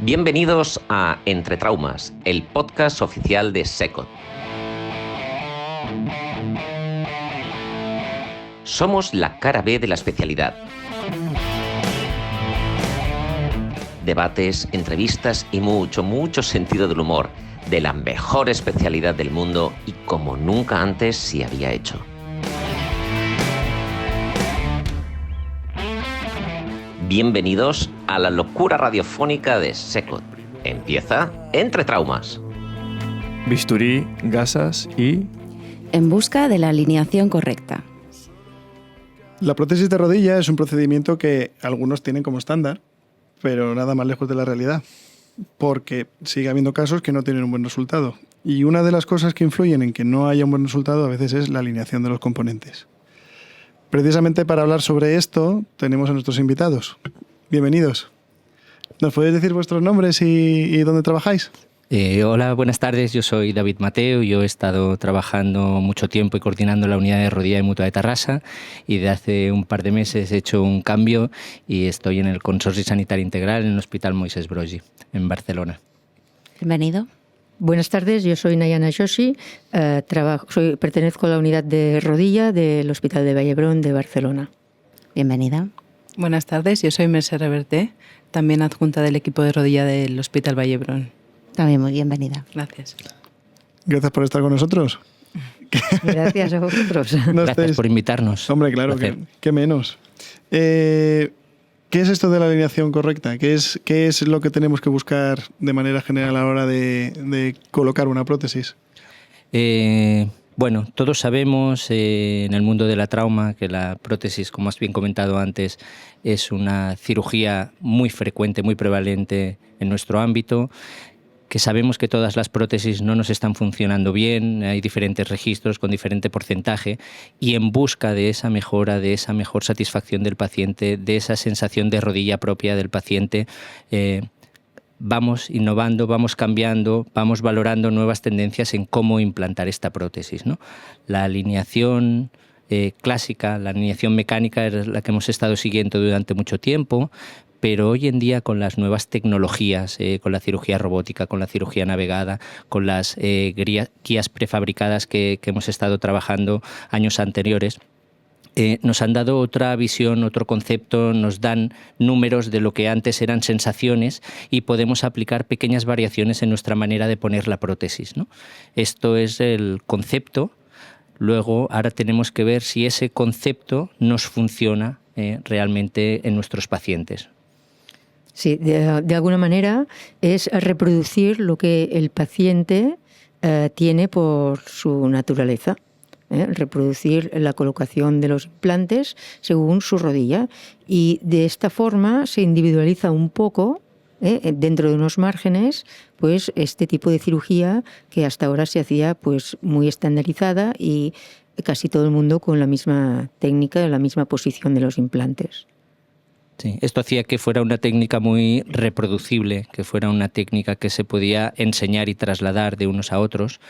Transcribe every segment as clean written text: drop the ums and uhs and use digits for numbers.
Bienvenidos a Entre Traumas, el podcast oficial de SECOT. Somos la cara B de la especialidad. Debates, entrevistas y mucho sentido del humor, de la mejor especialidad del mundo y como nunca antes se había hecho. Bienvenidos a la locura radiofónica de SECOT. Empieza Entre Traumas. Bisturí, gasas y... En busca de la alineación correcta. La prótesis de rodilla es un procedimiento que algunos tienen como estándar, pero nada más lejos de la realidad, porque sigue habiendo casos que no tienen un buen resultado. Y una de las cosas que influyen en que no haya un buen resultado a veces es la alineación de los componentes. Precisamente para hablar sobre esto tenemos a nuestros invitados. Bienvenidos. ¿Nos podéis decir vuestros nombres y dónde trabajáis? Hola, buenas tardes. Yo soy David Mateo. Yo he estado trabajando mucho tiempo y coordinando la unidad de rodilla y mutua de Tarrasa y de hace un par de meses he hecho un cambio y estoy en el Consorcio Sanitario Integral en el Hospital Moisés Broggi, en Barcelona. Bienvenido. Buenas tardes, yo soy Nayana Joshi, pertenezco a la unidad de rodilla del Hospital de Vallebrón de Barcelona. Bienvenida. Buenas tardes, yo soy Mercè Reverté, también adjunta del equipo de rodilla del Hospital Vallebrón. También muy bienvenida. Gracias. Gracias por estar con nosotros. Gracias a vosotros. Gracias por invitarnos. Hombre, claro, qué menos. ¿Qué es esto de la alineación correcta? ¿Qué es lo que tenemos que buscar de manera general a la hora de colocar una prótesis? Bueno, todos sabemos en el mundo de la trauma que la prótesis, como has bien comentado antes, es una cirugía muy frecuente, muy prevalente en nuestro ámbito, que sabemos que todas las prótesis no nos están funcionando bien, hay diferentes registros con diferente porcentaje y en busca de esa mejora, de esa mejor satisfacción del paciente, de esa sensación de rodilla propia del paciente, vamos innovando, vamos cambiando, vamos valorando nuevas tendencias en cómo implantar esta prótesis, ¿no? La alineación clásica, la alineación mecánica es la que hemos estado siguiendo durante mucho tiempo, pero hoy en día con las nuevas tecnologías, con la cirugía robótica, con la cirugía navegada, con las guías prefabricadas que hemos estado trabajando años anteriores, nos han dado otra visión, otro concepto, nos dan números de lo que antes eran sensaciones y podemos aplicar pequeñas variaciones en nuestra manera de poner la prótesis, ¿no? Esto es el concepto. Luego, ahora tenemos que ver si ese concepto nos funciona realmente en nuestros pacientes. Sí, de alguna manera es reproducir lo que el paciente tiene por su naturaleza. Reproducir la colocación de los implantes según su rodilla. Y de esta forma se individualiza un poco, dentro de unos márgenes, pues este tipo de cirugía que hasta ahora se hacía pues muy estandarizada y casi todo el mundo con la misma técnica, la misma posición de los implantes. Sí, esto hacía que fuera una técnica muy reproducible, que fuera una técnica que se podía enseñar y trasladar de unos a otros,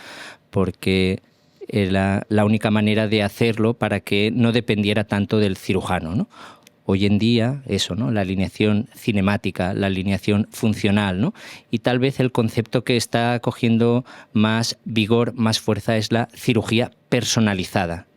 porque era la única manera de hacerlo para que no dependiera tanto del cirujano, ¿no? Hoy en día, eso, ¿no? La alineación cinemática, la alineación funcional, ¿no? Y tal vez el concepto que está cogiendo más vigor, más fuerza, es la cirugía personalizada,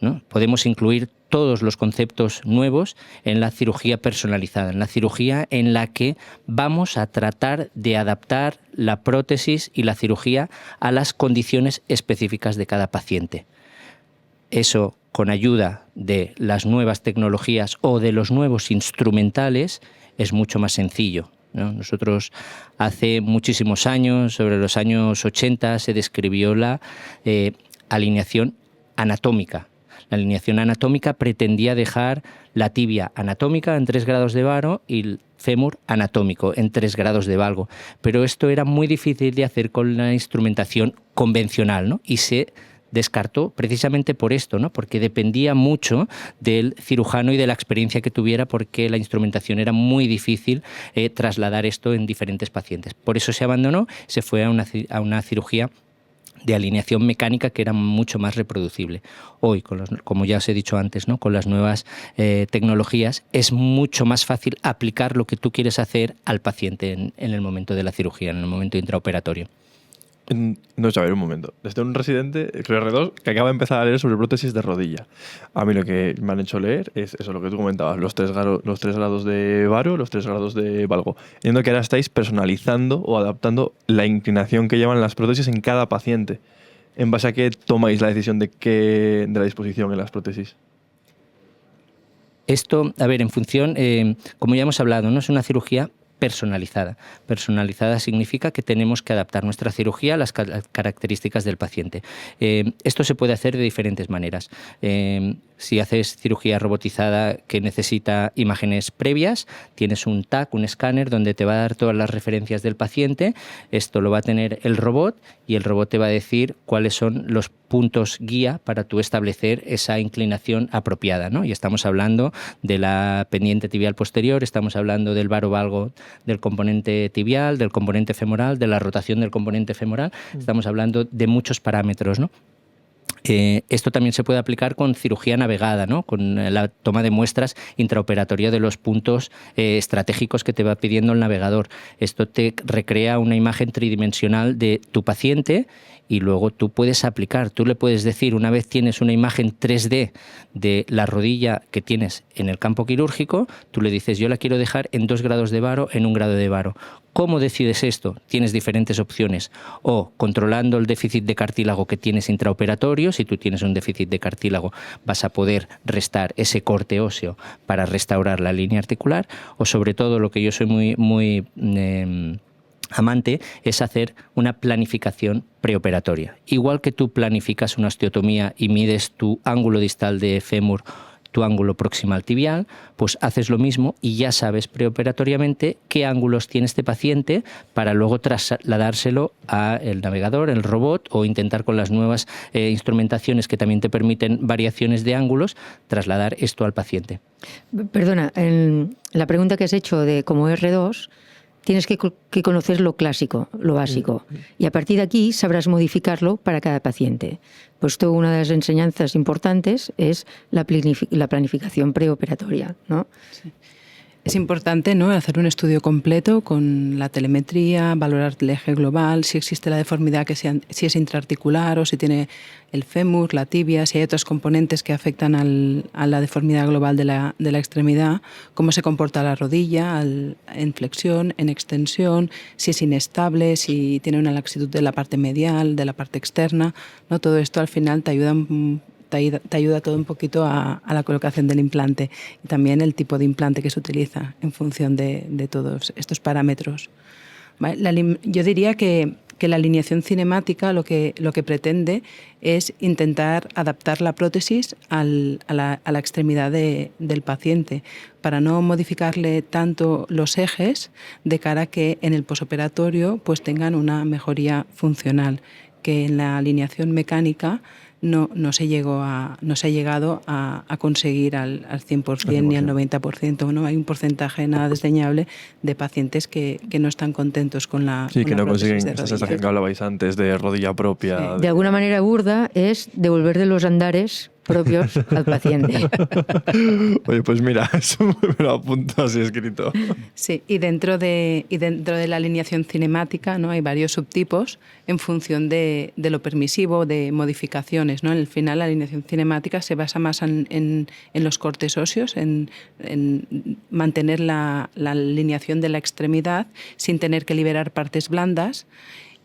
¿no? Podemos incluir todos los conceptos nuevos en la cirugía personalizada, en la cirugía en la que vamos a tratar de adaptar la prótesis y la cirugía a las condiciones específicas de cada paciente. Eso, con ayuda de las nuevas tecnologías o de los nuevos instrumentales, es mucho más sencillo, ¿no? Nosotros hace muchísimos años, sobre los años 80, se describió la alineación anatómica. La alineación anatómica pretendía dejar la tibia anatómica en 3 grados de varo y el fémur anatómico en 3 grados de valgo. Pero esto era muy difícil de hacer con la instrumentación convencional, ¿no? Y se descartó precisamente por esto, ¿no? Porque dependía mucho del cirujano y de la experiencia que tuviera, porque la instrumentación era muy difícil trasladar esto en diferentes pacientes. Por eso se abandonó, se fue a una cirugía de alineación mecánica que era mucho más reproducible. Hoy, como ya os he dicho antes, ¿no? Con las nuevas tecnologías, es mucho más fácil aplicar lo que tú quieres hacer al paciente en el momento de la cirugía, en el momento intraoperatorio. No, a ver, un momento. Desde un residente, creo R2, que acaba de empezar a leer sobre prótesis de rodilla. A mí lo que me han hecho leer es eso, lo que tú comentabas, los tres grados de varo, los 3 grados de valgo. Entiendo que ahora estáis personalizando o adaptando la inclinación que llevan las prótesis en cada paciente. ¿En base a qué tomáis la decisión de la disposición en las prótesis? Esto, a ver, en función, como ya hemos hablado, ¿no? Es una cirugía personalizada. Personalizada significa que tenemos que adaptar nuestra cirugía a las características del paciente. Esto se puede hacer de diferentes maneras. Si haces cirugía robotizada que necesita imágenes previas, tienes un TAC, un escáner, donde te va a dar todas las referencias del paciente. Esto lo va a tener el robot y el robot te va a decir cuáles son los puntos guía para tú establecer esa inclinación apropiada, ¿no? Y estamos hablando de la pendiente tibial posterior, estamos hablando del varo-valgo del componente tibial, del componente femoral, de la rotación del componente femoral. Estamos hablando de muchos parámetros, ¿no? Esto también se puede aplicar con cirugía navegada, ¿no? Con la toma de muestras intraoperatoria de los puntos estratégicos que te va pidiendo el navegador. Esto te recrea una imagen tridimensional de tu paciente y luego tú puedes aplicar, tú le puedes decir, una vez tienes una imagen 3D de la rodilla que tienes en el campo quirúrgico, tú le dices, yo la quiero dejar en 2 grados de varo, en 1 grado de varo. ¿Cómo decides esto? Tienes diferentes opciones. O controlando el déficit de cartílago que tienes intraoperatorio, si tú tienes un déficit de cartílago vas a poder restar ese corte óseo para restaurar la línea articular, o sobre todo lo que yo soy muy amante es hacer una planificación preoperatoria. Igual que tú planificas una osteotomía y mides tu ángulo distal de fémur, tu ángulo proximal tibial, pues haces lo mismo y ya sabes preoperatoriamente qué ángulos tiene este paciente para luego trasladárselo al navegador, el robot, o intentar con las nuevas instrumentaciones que también te permiten variaciones de ángulos, trasladar esto al paciente. Perdona, en la pregunta que has hecho de como R2, tienes que conocer lo clásico, lo básico. Y a partir de aquí sabrás modificarlo para cada paciente. Pues una de las enseñanzas importantes es la planificación preoperatoria, ¿no? Sí. Es importante, ¿no?, hacer un estudio completo con la telemetría, valorar el eje global, si existe la deformidad, si es intraarticular o si tiene el fémur, la tibia, si hay otros componentes que afectan a la deformidad global de la extremidad, cómo se comporta la rodilla en flexión, en extensión, si es inestable, si tiene una laxitud de la parte medial, de la parte externa, ¿no? Todo esto al final te ayuda todo un poquito a la colocación del implante y también el tipo de implante que se utiliza en función de todos estos parámetros. ¿Vale? Yo diría que la alineación cinemática lo que pretende es intentar adaptar la prótesis a la extremidad del paciente para no modificarle tanto los ejes de cara a que en el posoperatorio pues tengan una mejoría funcional, que en la alineación mecánica no se ha llegado a conseguir al 100% ni al 90%. ¿no? Hay un porcentaje nada desdeñable de pacientes que no están contentos con la Sí, con que la no consiguen prótesis de esa rodilla. sensación que hablabais antes de rodilla propia. De alguna manera burda es devolver de los andares propios al paciente. Oye, pues mira, eso me lo apunto así escrito. Sí, y dentro de la alineación cinemática, ¿no?, hay varios subtipos en función de lo permisivo, de modificaciones, ¿no? En el final, la alineación cinemática se basa más en los cortes óseos, en mantener la alineación de la extremidad sin tener que liberar partes blandas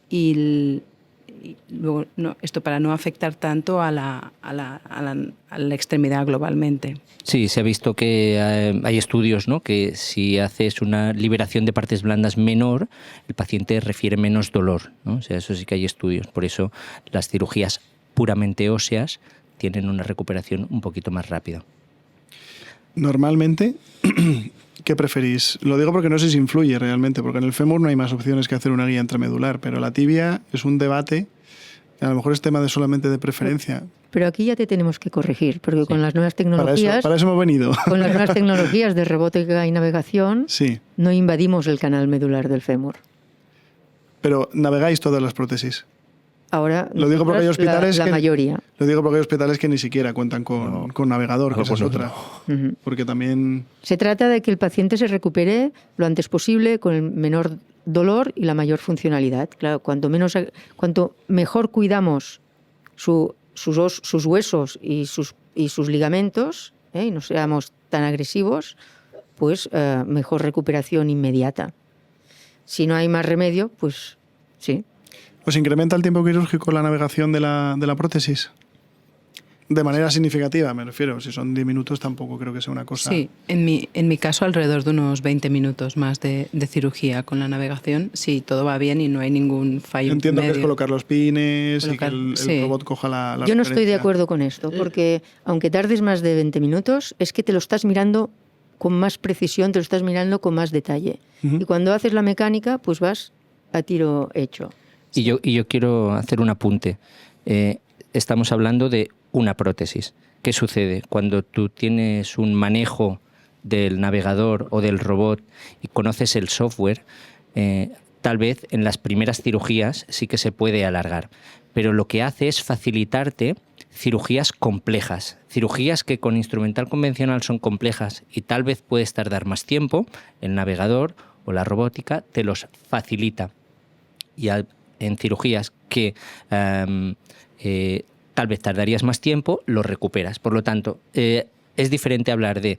y luego esto para no afectar tanto a la extremidad globalmente. Sí, se ha visto que hay estudios, ¿no?, que si haces una liberación de partes blandas menor, el paciente refiere menos dolor, ¿no? O sea, eso sí que hay estudios. Por eso las cirugías puramente óseas tienen una recuperación un poquito más rápida. Normalmente, ¿qué preferís? Lo digo porque no sé si influye realmente, porque en el fémur no hay más opciones que hacer una guía intramedular, pero la tibia es un debate, a lo mejor es tema solamente de preferencia. Pero aquí ya te tenemos que corregir, porque con las nuevas tecnologías... Para eso hemos venido. Con las nuevas tecnologías de robótica y navegación, sí, no invadimos el canal medular del fémur. Pero navegáis todas las prótesis. Ahora Lo digo porque hay hospitales la mayoría. Lo digo porque hay hospitales que ni siquiera cuentan con navegador, que esa es otra. Porque también... Se trata de que el paciente se recupere lo antes posible con el menor dolor y la mayor funcionalidad. Claro, cuanto mejor cuidamos sus huesos y sus ligamentos, y no seamos tan agresivos, pues mejor recuperación inmediata. Si no hay más remedio, pues sí. ¿Os incrementa el tiempo quirúrgico la navegación de la prótesis? De manera significativa, me refiero. Si son 10 minutos tampoco creo que sea una cosa... Sí, en mi caso alrededor de unos 20 minutos más de cirugía con la navegación, si todo va bien y no hay ningún fallo. Entiendo medio. Que es colocar los pines y que el robot coja la Yo no estoy de referencia. acuerdo con esto, porque aunque tardes más de 20 minutos, es que te lo estás mirando con más precisión, te lo estás mirando con más detalle. Y cuando haces la mecánica, pues vas a tiro hecho. Y yo quiero hacer un apunte. Estamos hablando de una prótesis. ¿Qué sucede? Cuando tú tienes un manejo del navegador o del robot y conoces el software, tal vez en las primeras cirugías sí que se puede alargar. Pero lo que hace es facilitarte cirugías complejas. Cirugías que con instrumental convencional son complejas y tal vez puedes tardar más tiempo. El navegador o la robótica te los facilita. Y en cirugías que tal vez tardarías más tiempo, lo recuperas. Por lo tanto, es diferente hablar de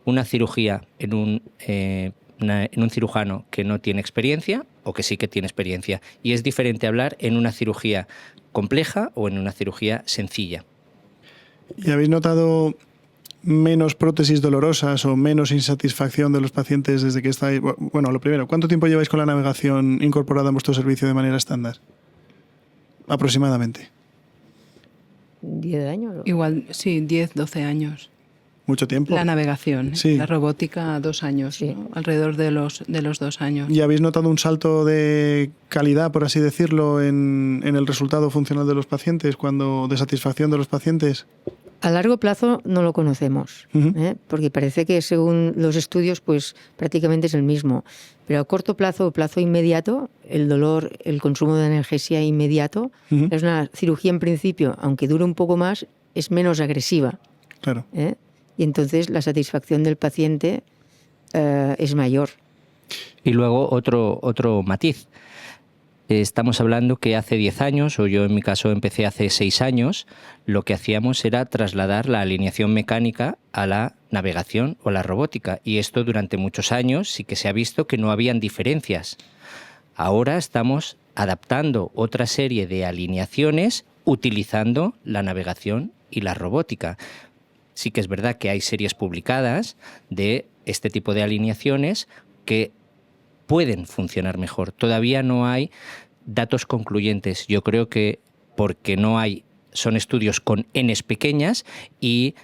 una cirugía en un cirujano que no tiene experiencia o que sí que tiene experiencia. Y es diferente hablar en una cirugía compleja o en una cirugía sencilla. ¿Y habéis notado menos prótesis dolorosas o menos insatisfacción de los pacientes desde que estáis? Bueno, lo primero, ¿cuánto tiempo lleváis con la navegación incorporada en vuestro servicio de manera estándar? Aproximadamente. 10 años. Igual, sí, 10, 12 años. Mucho tiempo. La navegación, Sí. la robótica 2 años, Sí. ¿no? Alrededor de los 2 años. ¿Y habéis notado un salto de calidad, por así decirlo, en el resultado funcional de los pacientes, de satisfacción de los pacientes? A largo plazo no lo conocemos, porque parece que según los estudios pues prácticamente es el mismo. Pero a corto plazo o plazo inmediato, el dolor, el consumo de analgesia inmediato, es una cirugía en principio, aunque dure un poco más, es menos agresiva. Claro. Y entonces la satisfacción del paciente es mayor. Y luego otro matiz. Estamos hablando que hace 10 años, o yo en mi caso empecé hace 6 años, lo que hacíamos era trasladar la alineación mecánica a la navegación o la robótica. Y esto durante muchos años sí que se ha visto que no habían diferencias. Ahora estamos adaptando otra serie de alineaciones utilizando la navegación y la robótica. Sí que es verdad que hay series publicadas de este tipo de alineaciones que pueden funcionar mejor. Todavía no hay datos concluyentes. Yo creo que porque son estudios con Ns pequeñas y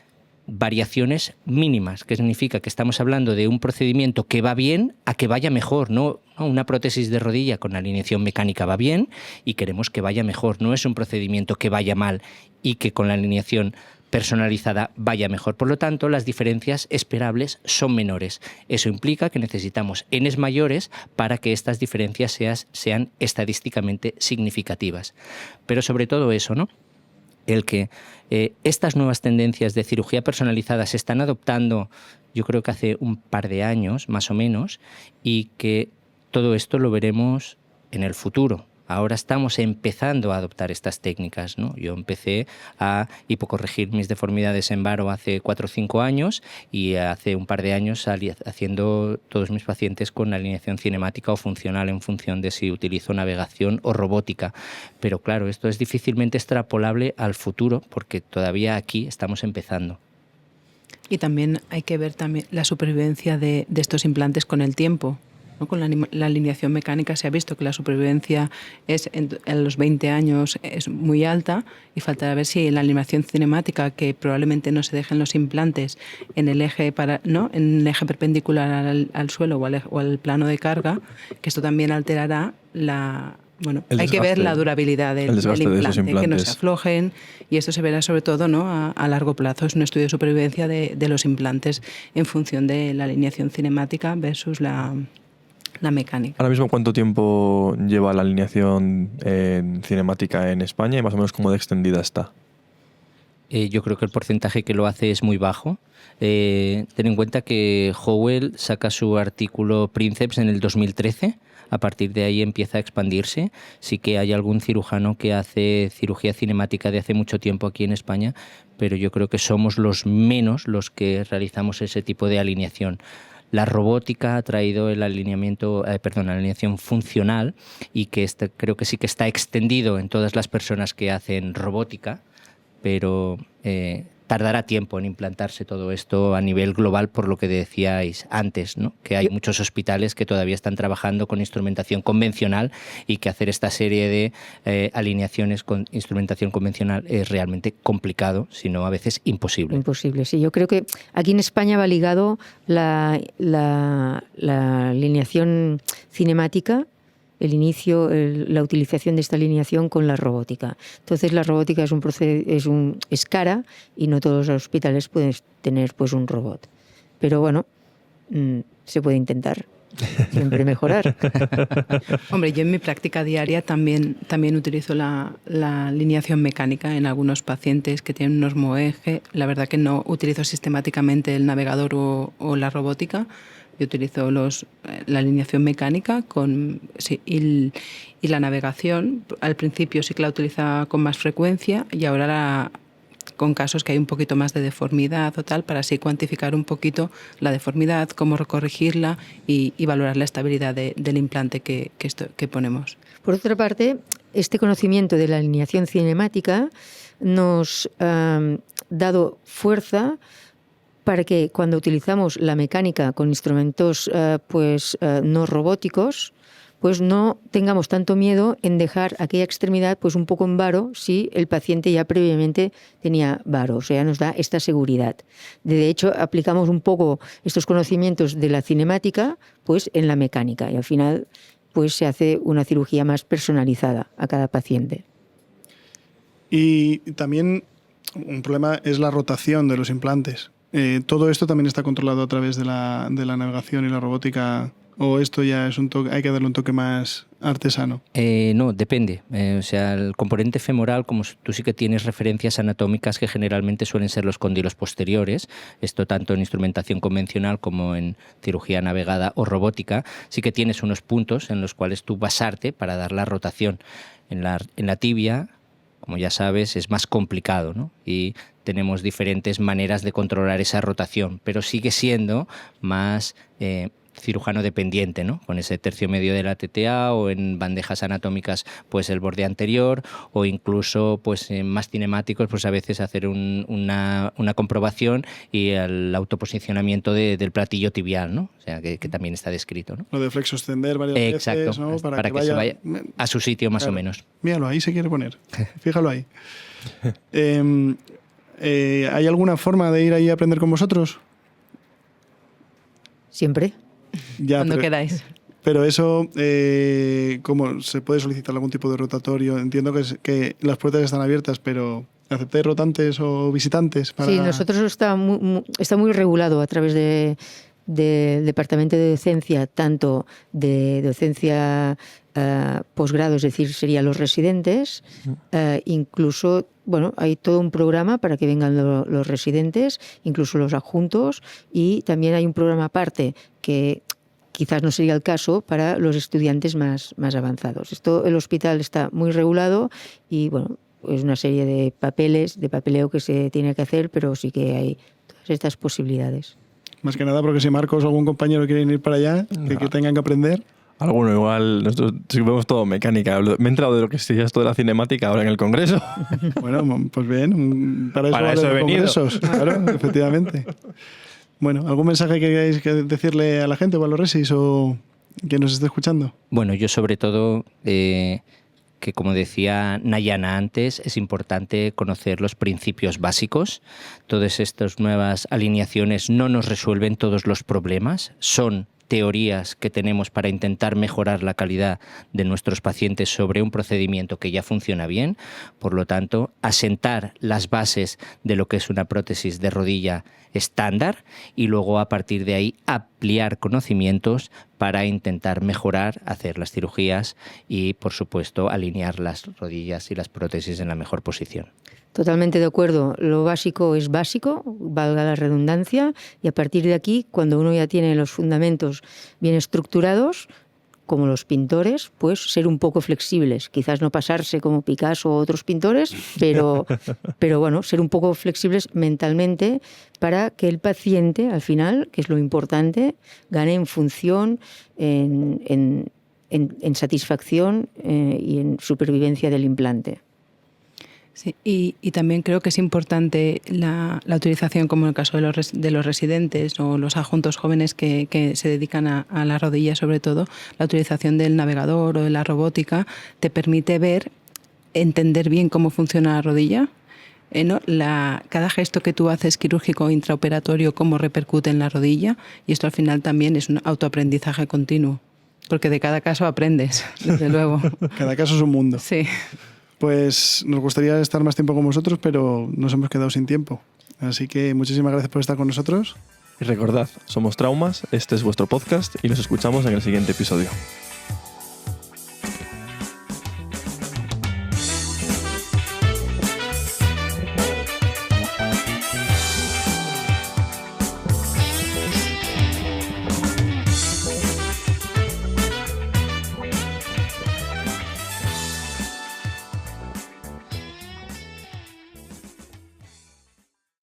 variaciones mínimas, que significa que estamos hablando de un procedimiento que va bien a que vaya mejor, no una prótesis de rodilla con alineación mecánica va bien y queremos que vaya mejor, no es un procedimiento que vaya mal y que con la alineación personalizada vaya mejor. Por lo tanto, las diferencias esperables son menores. Eso implica que necesitamos Ns mayores para que estas diferencias sean estadísticamente significativas. Pero sobre todo eso, ¿no? El que estas nuevas tendencias de cirugía personalizada se están adoptando, yo creo que hace un par de años, más o menos, y que todo esto lo veremos en el futuro. Ahora estamos empezando a adoptar estas técnicas, ¿no? Yo empecé a hipocorregir mis deformidades en varo hace 4 o 5 años y hace un par de años salí haciendo todos mis pacientes con alineación cinemática o funcional en función de si utilizo navegación o robótica. Pero claro, esto es difícilmente extrapolable al futuro porque todavía aquí estamos empezando. Y también hay que ver también la supervivencia de estos implantes con el tiempo. ¿No? Con la alineación mecánica se ha visto que la supervivencia en los 20 años es muy alta y faltará ver si en la alineación cinemática, que probablemente no se dejen los implantes en el eje en el eje perpendicular al suelo o al plano de carga, que esto también alterará hay que ver la durabilidad del implante, que no se aflojen, y esto se verá sobre todo a largo plazo. Es un estudio de supervivencia de los implantes en función de la alineación cinemática versus la la mecánica. Ahora mismo, ¿cuánto tiempo lleva la alineación cinemática en España y más o menos cómo de extendida está? Yo creo que el porcentaje que lo hace es muy bajo. Ten en cuenta que Howell saca su artículo Princeps en el 2013. A partir de ahí empieza a expandirse. Sí que hay algún cirujano que hace cirugía cinemática de hace mucho tiempo aquí en España, pero yo creo que somos los menos los que realizamos ese tipo de alineación. La robótica ha traído la alineación funcional y que creo que sí que está extendido en todas las personas que hacen robótica, pero tardará tiempo en implantarse todo esto a nivel global, por lo que decíais antes, ¿no? Que hay muchos hospitales que todavía están trabajando con instrumentación convencional y que hacer esta serie de alineaciones con instrumentación convencional es realmente complicado, si no a veces imposible. Imposible, sí. Yo creo que aquí en España va ligado la alineación cinemática, el inicio, la utilización de esta alineación con la robótica. Entonces la robótica es cara y no todos los hospitales pueden tener pues un robot. Pero bueno, se puede intentar siempre mejorar. Hombre, yo en mi práctica diaria también utilizo la alineación mecánica en algunos pacientes que tienen un osmoeje. La verdad que no utilizo sistemáticamente el navegador o la robótica. Yo utilizo la alineación mecánica y la navegación. Al principio sí que la utilizaba con más frecuencia y ahora con casos que hay un poquito más de deformidad o tal, para así cuantificar un poquito la deformidad, cómo corregirla y valorar la estabilidad del implante que ponemos. Por otra parte, este conocimiento de la alineación cinemática nos ha dado fuerza para que cuando utilizamos la mecánica con instrumentos no robóticos, pues no tengamos tanto miedo en dejar aquella extremidad pues un poco en varo si el paciente ya previamente tenía varo. O sea, nos da esta seguridad. De hecho, aplicamos un poco estos conocimientos de la cinemática pues en la mecánica y al final pues se hace una cirugía más personalizada a cada paciente. Y también un problema es la rotación de los implantes. ¿Todo esto también está controlado a través de la navegación y la robótica? ¿O esto ya es hay que darle un toque más artesano? No, depende. O sea, el componente femoral, como tú sí que tienes referencias anatómicas que generalmente suelen ser los cóndilos posteriores, esto tanto en instrumentación convencional como en cirugía navegada o robótica, sí que tienes unos puntos en los cuales tú basarte para dar la rotación. En la tibia, como ya sabes, es más complicado, ¿no? Y tenemos diferentes maneras de controlar esa rotación, pero sigue siendo más cirujano dependiente, ¿no? Con ese tercio medio de la TTA o en bandejas anatómicas pues el borde anterior o incluso pues en más cinemáticos pues a veces hacer una comprobación y el autoposicionamiento del platillo tibial, ¿no? O sea que también está descrito, ¿no? Lo de flexo extender varias veces, ¿no? Para que se vaya a su sitio más o menos. Míralo, ahí se quiere poner. Fíjalo ahí. ¿Hay alguna forma de ir ahí a aprender con vosotros? Siempre. Ya, cuando queráis. Pero eso, ¿cómo se puede solicitar algún tipo de rotatorio? Entiendo que las puertas están abiertas, pero ¿aceptáis rotantes o visitantes? Sí, nosotros está muy regulado a través del departamento de docencia, tanto de docencia posgrado, es decir, serían los residentes, incluso, bueno, hay todo un programa para que vengan los residentes, incluso los adjuntos, y también hay un programa aparte que quizás no sería el caso para los estudiantes más avanzados. El hospital está muy regulado y, bueno, es una serie de papeleo que se tiene que hacer, pero sí que hay todas estas posibilidades. Más que nada porque si Marcos o algún compañero quieren ir para allá, que tengan que aprender. Alguno igual, nosotros vemos todo mecánica. Me he enterado de lo que sería esto de la cinemática ahora en el Congreso. Bueno, pues bien, para eso he venido. Congresos, claro, efectivamente. Bueno, ¿algún mensaje que queráis decirle a la gente o a los resis o que nos esté escuchando? Bueno, yo sobre todo, que como decía Nayana antes, es importante conocer los principios básicos. Todas estas nuevas alineaciones no nos resuelven todos los problemas, son teorías que tenemos para intentar mejorar la calidad de nuestros pacientes sobre un procedimiento que ya funciona bien. Por lo tanto, asentar las bases de lo que es una prótesis de rodilla estándar y luego a partir de ahí ampliar conocimientos para intentar mejorar, hacer las cirugías y, por supuesto, alinear las rodillas y las prótesis en la mejor posición. Totalmente de acuerdo. Lo básico es básico, valga la redundancia, y a partir de aquí, cuando uno ya tiene los fundamentos bien estructurados, como los pintores, pues ser un poco flexibles. Quizás no pasarse como Picasso o otros pintores, pero bueno, ser un poco flexibles mentalmente para que el paciente, al final, que es lo importante, gane en función, en satisfacción y en supervivencia del implante. Sí, y también creo que es importante la utilización, como en el caso de los residentes o los adjuntos jóvenes que se dedican a la rodilla, sobre todo, la utilización del navegador o de la robótica te permite entender bien cómo funciona la rodilla. ¿No? Cada gesto que tú haces quirúrgico o intraoperatorio, cómo repercute en la rodilla, y esto al final también es un autoaprendizaje continuo, porque de cada caso aprendes, desde luego. Cada caso es un mundo. Sí. Pues nos gustaría estar más tiempo con vosotros, pero nos hemos quedado sin tiempo. Así que muchísimas gracias por estar con nosotros. Y recordad, somos Traumas, este es vuestro podcast y nos escuchamos en el siguiente episodio.